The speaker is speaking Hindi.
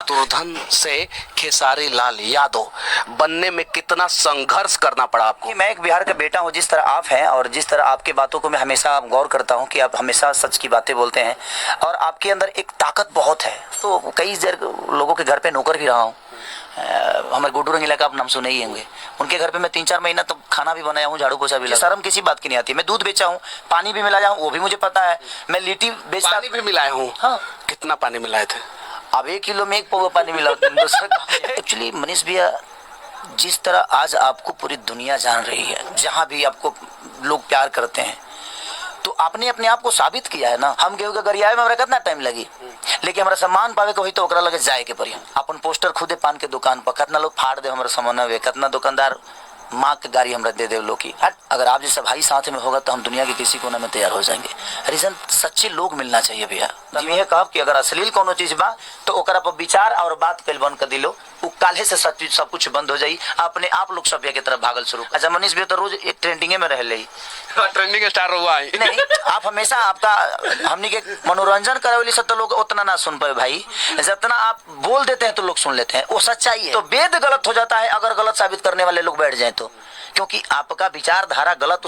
दुर्धन से खेसारी लाल यादव बनने में कितना संघर्ष करना पड़ा आपको? कि मैं एक बिहार का बेटा हूँ, जिस तरह आप हैं और जिस तरह आपकी बातों को मैं हमेशा गौर करता हूँ कि आप हमेशा सच की बातें बोलते हैं और आपके अंदर एक ताकत बहुत है। तो कई लोगों के घर पे नौकर भी रहा हूँ। हमारे गुड्डू रंगीला का आप नाम सुने ही होंगे। उनके घर पे मैं 3-4 महीना तो खाना भी बनाया हूँ, झाड़ू पोछा भी। शर्म किसी बात की नहीं आती। मैं दूध बेचा हूँ, पानी भी मिलाया हूँ, वो भी मुझे पता है। मैं लिट्टी बेचता, पानी भी मिलाए हूँ। हाँ। कितना पानी मिलाए थे? अब 1 किलो में 1 पौवा पानी मिला। एक्चुअली मनीष भैया, जिस तरह आज आपको पूरी दुनिया जान रही है, जहाँ भी आपको लोग प्यार करते हैं, तो आपने अपने आप को साबित किया है ना। हम गेहूं के गरियाए में हमरा कितना टाइम लगी, लेकिन हमारा सम्मान पावे के होई तो ओकरा लगे जाए के पड़ी। अपन पोस्टर खुदे पान के दुकान पर कितना लोग फाड़ दे हमारा सामान वे, कितना दुकानदार माँ के गाड़ी हमरा दे लोग की। अगर आप जैसा भाई साथ में होगा तो हम दुनिया के किसी कोने में तैयार हो जाएंगे। रीजन सच्चे लोग मिलना चाहिए भैया। हम यह कहब कि अगर अश्लील कोनो चीज बा तो ओकरा पर विचार और बात कल बंद कर दिलो, काल्हे से सब कुछ बंद हो जाई। अपने आप लोग सभ्य की तरफ भागल शुरू। अच्छा मनीष भी तो रोज एक ट्रेंडिंग में रह ट्रेंडिंग स्टार हुआ है। नहीं, आप हमेशा आपका हमनी के मनोरंजन करे से तो लोग उतना ना सुन पाए भाई, जितना आप बोल देते हैं तो लोग सुन लेते हैं। वो सच्चाई है। तो वेद गलत हो जाता है अगर गलत साबित करने वाले लोग बैठ जाए तो, क्योंकि आपका विचारधारा गलत